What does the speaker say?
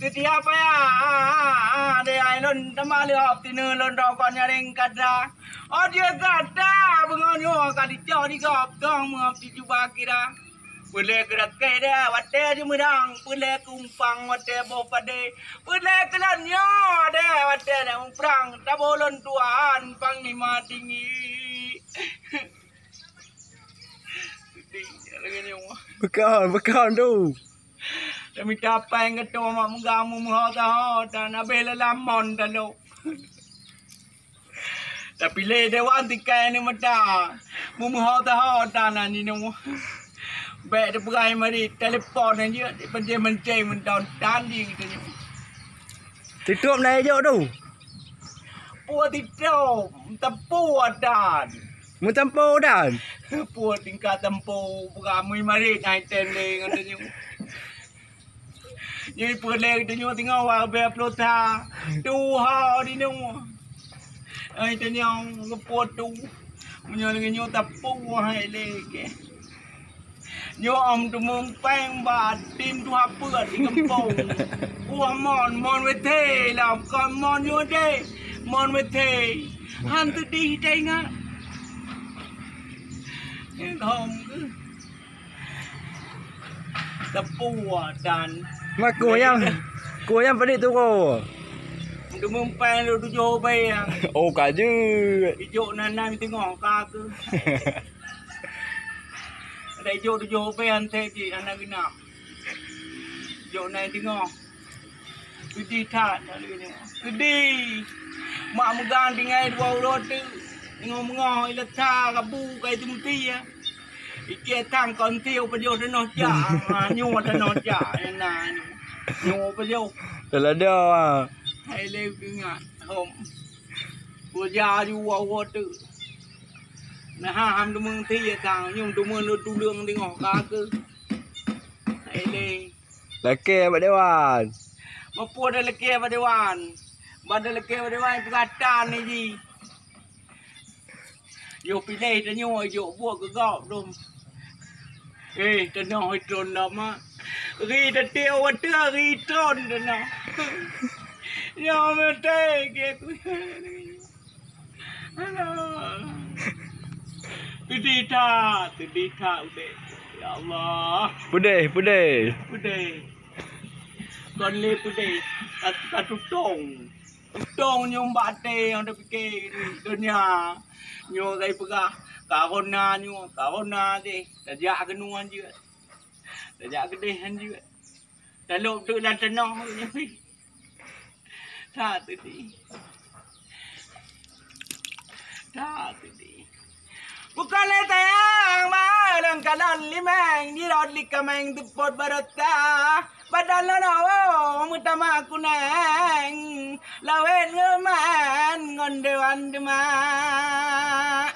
Setiap ya, ada ailon temali hop tinu lon rokon nyaring kada. Oh dia kada bengonyo kali jauh di gop tong hop di cuba kira. Boleh gerak keda, wate di mudang, boleh kumpang wate bopade, boleh kelanyo ada wate na umprang, tabolon tuan pang lima tinggi. Bekan tu. Kami capai yang ketua mak mengamu muhata dan abel lamon dalu. Tapi le dewan tikai ni mata, muhata dan ni nu. Baik dia perai mari telefon aja, dia mencai mendaun tanding tu. Tutup naik je tu. Puat itu, tempu dan. Mu tempo dan. Puat tingkat tempu, peramai mari naik tending tu. Jadi perlek tu nyo tengok wabe plota. Tu ha di no. Ai tu nyo ngepot tu. Menyo lagi nyo tapu hai leke. Nyo om tu mumpang batin tu apa di kampung. Mon wete la kon mon yo de. Mon wete. Han tu di tengah. Không tapu dan Mak ku yang pedik tu ko. Dia mempan lu tujuh bayang. Oh kaje. Ijuk nanam tengok ka ke. Ada ijuk tujuh bayang teh di anak genap. Ijuk nanam tengok. Gede tak lagi ni. Gede. Mak megang dengan dua urut tu. Tengok-tengok letak kabu kai tu mesti ya. Iki tang kon tiu pa yo no ja. Nyu ta no ja na. Nyu pa yo. Dah ada. Hai le ingat hom. Bua ja ju wa tu. Nah ham tu mung ti ya tang nyung tu mung tu lương tengok ka ke. Hai le. Laki Pak Dewan. Mapu ada laki Pak Dewan. Bada laki Pak Dewan perkataan ni ji. Yo pilih tu nyu yo buat ke gop tu. Tu no tron dah mak. Ri dah teo tu ri tron tu no. Yo mete ke tu. Hello. Tudita udah. Ya Allah. Pudih. Pudih. Kon le pudih. Kat tutong. Tutong nyum bate yang dah fikir dunia. Nyo kai pegah kahona deh tajak kenuan juga tajak gedehan juga kalau tu dan tenang tak tu di bukan le tayang malang kanan limang di rod likamang tupot barata badan lo mutama kunang lawen ngeman ngondewan demak